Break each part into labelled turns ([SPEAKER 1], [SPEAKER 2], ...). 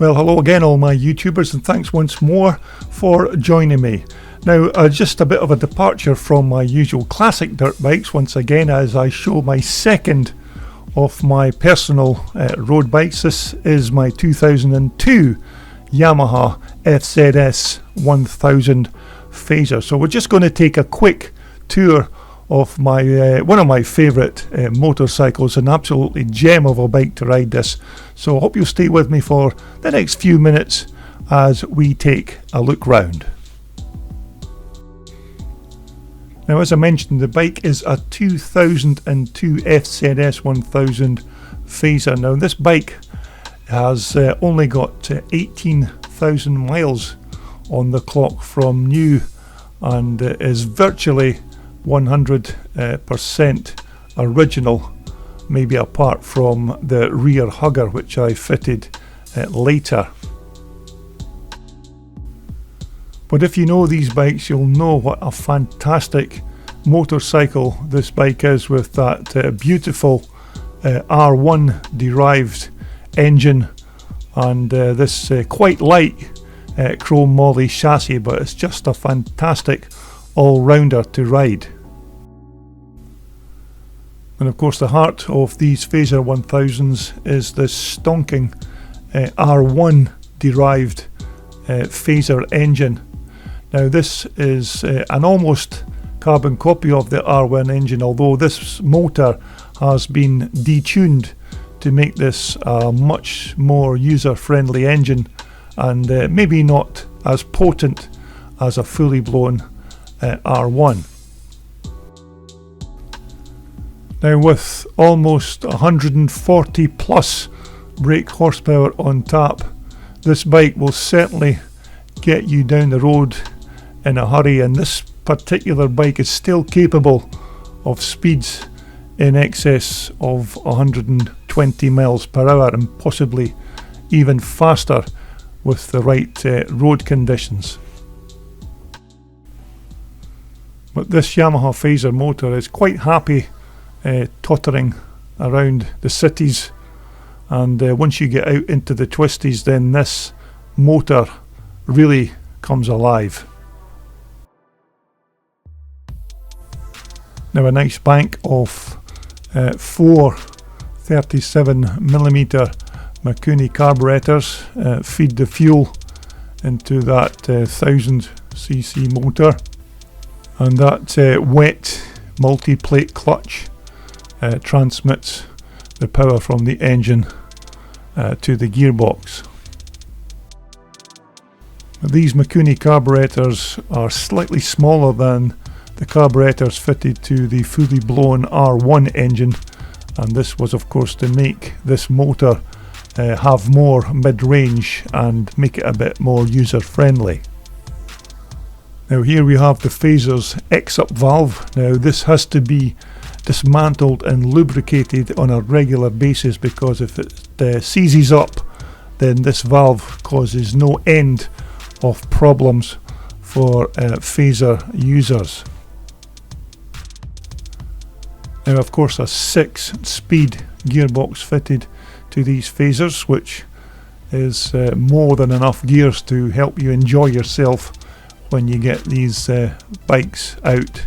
[SPEAKER 1] Well, hello again all my YouTubers, and thanks once more for joining me. Now, just a bit of a departure from my usual classic dirt bikes once again, as I show my second of my personal road bikes. This is my 2002 Yamaha FZS1000 Fazer. So we're just going to take a quick tour of my one of my favourite motorcycles, an absolutely gem of a bike to ride this. So I hope you'll stay with me for the next few minutes as we take a look round. Now, as I mentioned, the bike is a 2002 FZS1000 Fazer. Now, this bike has only got 18,000 miles on the clock from new, and is virtually 100% original, maybe apart from the rear hugger, which I fitted later. But if you know these bikes, you'll know what a fantastic motorcycle this bike is, with that beautiful R1 derived engine and this quite light chrome moly chassis, but it's just a fantastic all-rounder to ride. And of course, the heart of these Fazer 1000s is this stonking R1 derived Fazer engine. Now, this is an almost carbon copy of the R1 engine, although this motor has been detuned to make this a much more user-friendly engine, and maybe not as potent as a fully blown R1. Now, with almost 140 plus brake horsepower on tap, this bike will certainly get you down the road in a hurry, and this particular bike is still capable of speeds in excess of 120 miles per hour, and possibly even faster with the right road conditions. But this Yamaha Fazer motor is quite happy tottering around the cities, and once you get out into the twisties, then this motor really comes alive. Now, a nice bank of 4 37mm Mikuni carburetors feed the fuel into that 1000cc motor, and that wet multi-plate clutch transmits the power from the engine to the gearbox. These Mikuni carburetors are slightly smaller than the carburetors fitted to the fully blown R1 engine, and this was of course to make this motor have more mid-range and make it a bit more user-friendly. Now, here we have the Fazer's X-up valve. Now, this has to be dismantled and lubricated on a regular basis, because if it seizes up, then this valve causes no end of problems for Fazer users. Now, of course, a 6-speed gearbox fitted to these Fazers, which is more than enough gears to help you enjoy yourself when you get these bikes out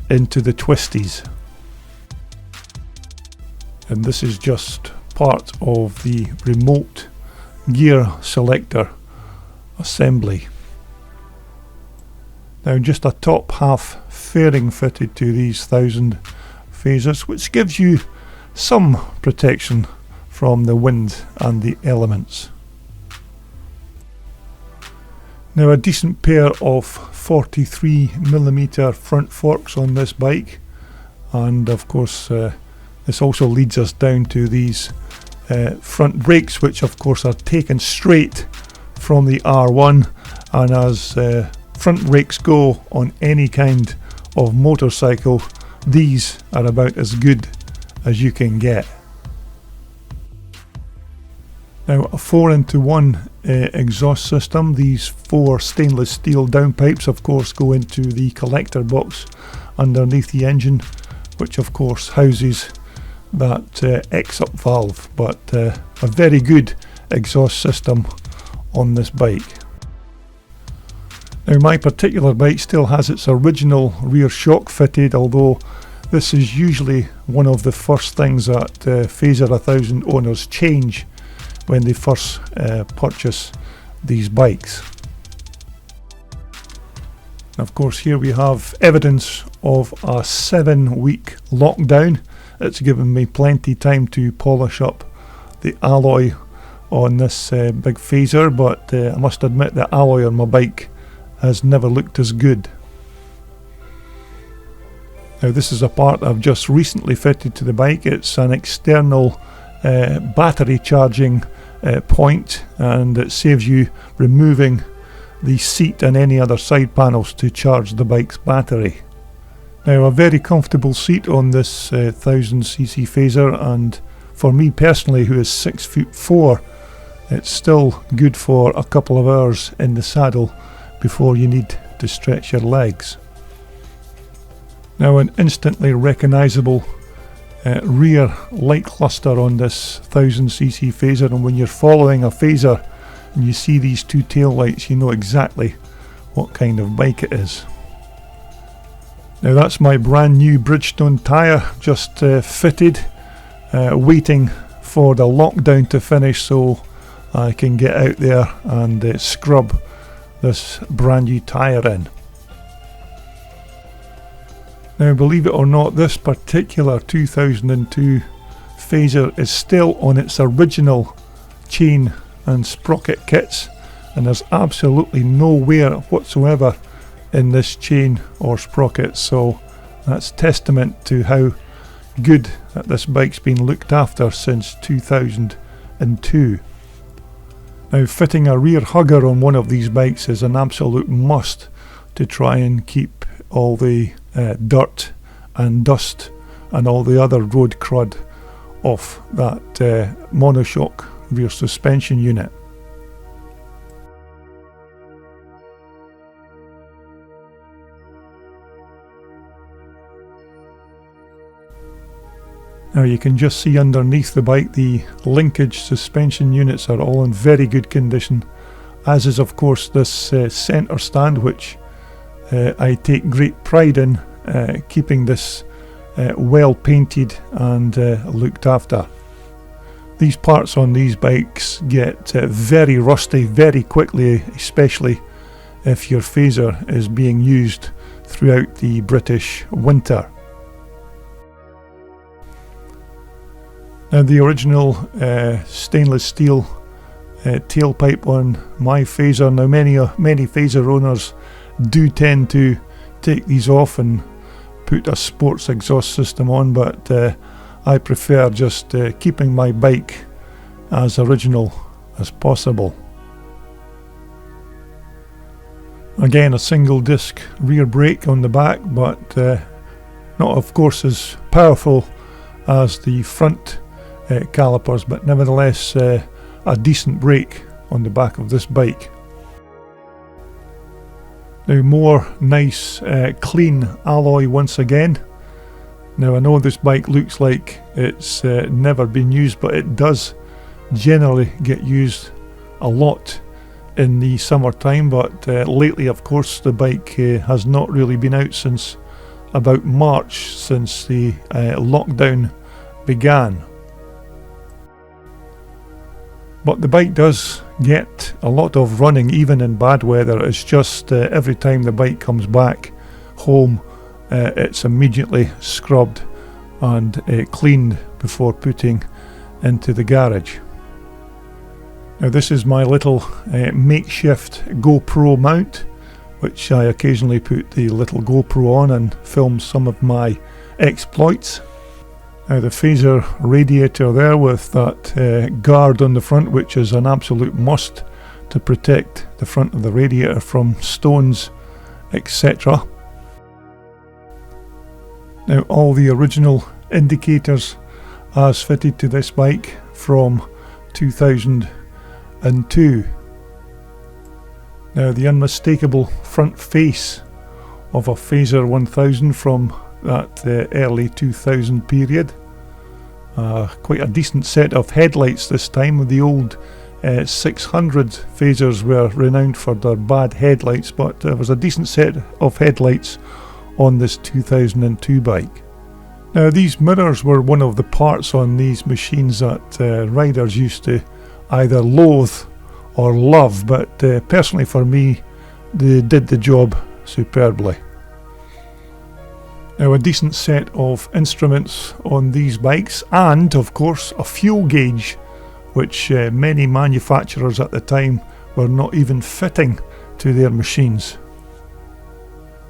[SPEAKER 1] into the twisties. And this is just part of the remote gear selector assembly. Now, just a top half fairing fitted to these 1000 Fazers, which gives you some protection from the wind and the elements. Now, a decent pair of 43mm front forks on this bike, and of course this also leads us down to these front brakes, which of course are taken straight from the R1, and as front brakes go on any kind of motorcycle, these are about as good as you can get. Now, a 4-into-1 exhaust system. These 4 stainless steel downpipes of course go into the collector box underneath the engine, which of course houses that X-up valve, but a very good exhaust system on this bike. Now my particular bike still has its original rear shock fitted, although this is usually one of the first things that Fazer 1000 owners change when they first purchase these bikes. Of course, here we have evidence of a 7-week lockdown. It's given me plenty time to polish up the alloy on this big Fazer, but I must admit the alloy on my bike has never looked as good. Now this is a part I've just recently fitted to the bike. It's an external battery charging point, and it saves you removing the seat and any other side panels to charge the bike's battery. Now a very comfortable seat on this 1000cc Fazer, and for me personally, who is 6'4", it's still good for a couple of hours in the saddle before you need to stretch your legs. Now an instantly recognisable rear light cluster on this 1000cc Fazer, and when you're following a Fazer and you see these two tail lights, you know exactly what kind of bike it is. Now that's my brand new Bridgestone tyre, just fitted, waiting for the lockdown to finish so I can get out there and scrub this brand new tyre in. Now believe it or not, this particular 2002 Fazer is still on its original chain and sprocket kits, and there's absolutely no wear whatsoever in this chain or sprocket, so that's testament to how good that this bike's been looked after since 2002. Now fitting a rear hugger on one of these bikes is an absolute must to try and keep all the dirt and dust and all the other road crud off that monoshock rear suspension unit. Now you can just see underneath the bike the linkage suspension units are all in very good condition, as is of course this centre stand, which I take great pride in keeping this well painted and looked after. These parts on these bikes get very rusty very quickly, especially if your Fazer is being used throughout the British winter. Now the original stainless steel tailpipe on my Fazer, now many Fazer owners do tend to take these off and put a sports exhaust system on, but I prefer just keeping my bike as original as possible. Again, a single disc rear brake on the back, but not of course as powerful as the front calipers, but nevertheless a decent brake on the back of this bike. Now more nice clean alloy once again. Now I know this bike looks like it's never been used, but it does generally get used a lot in the summertime, but lately of course the bike has not really been out since about March, since the lockdown began. But the bike does get a lot of running even in bad weather. It's just every time the bike comes back home, it's immediately scrubbed and cleaned before putting into the garage. Now this is my little makeshift Gopro mount, which I occasionally put the little GoPro on and film some of my exploits. Now the Fazer radiator there with that guard on the front, which is an absolute must to protect the front of the radiator from stones, etc. Now all the original indicators as fitted to this bike from 2002. Now the unmistakable front face of a Fazer 1000 from that early 2000 period. Quite a decent set of headlights this time, with the old FZS600 Fazers were renowned for their bad headlights, but there was a decent set of headlights on this 2002 bike. Now, these mirrors were one of the parts on these machines that riders used to either loathe or love, but personally for me, they did the job superbly. Now, a decent set of instruments on these bikes, and of course a fuel gauge, which many manufacturers at the time were not even fitting to their machines.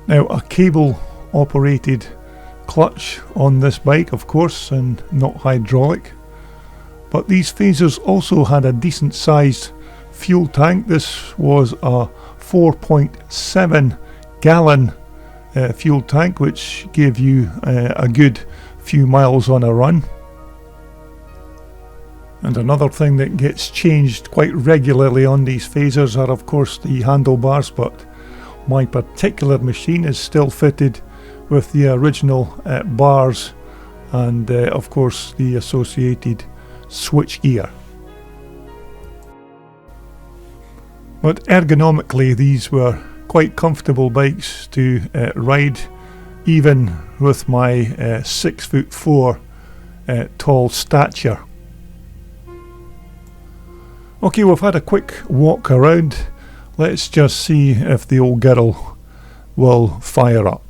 [SPEAKER 1] Now, a cable operated clutch on this bike, of course, and not hydraulic. But these Fazers also had a decent sized fuel tank. This was a 4.7 gallon fuel tank, which gave you a good few miles on a run. And another thing that gets changed quite regularly on these Fazers are of course the handlebars, but my particular machine is still fitted with the original bars and of course the associated switch gear. But ergonomically these were quite comfortable bikes to ride, even with my 6'4" tall stature. Okay, we've had a quick walk around. Let's just see if the old girl will fire up.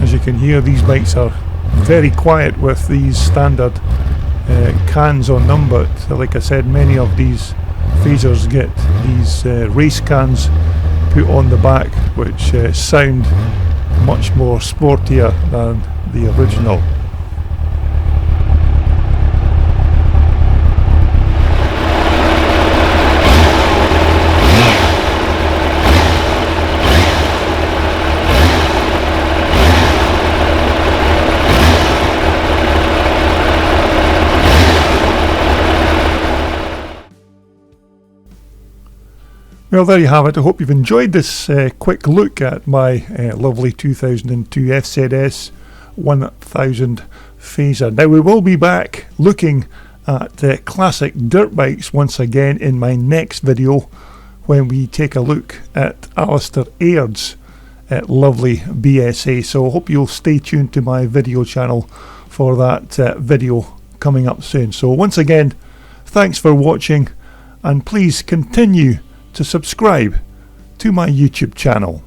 [SPEAKER 1] You can hear these bikes are very quiet with these standard cans on them, but like I said, many of these Fazers get these race cans put on the back, which sound much more sportier than the original. Well, there you have it. I hope you've enjoyed this quick look at my lovely 2002 FZS1000 Fazer. Now, we will be back looking at classic dirt bikes once again in my next video, when we take a look at Alistair Aird's lovely BSA. So I hope you'll stay tuned to my video channel for that video coming up soon. So once again, thanks for watching, and please continue to subscribe to my YouTube channel.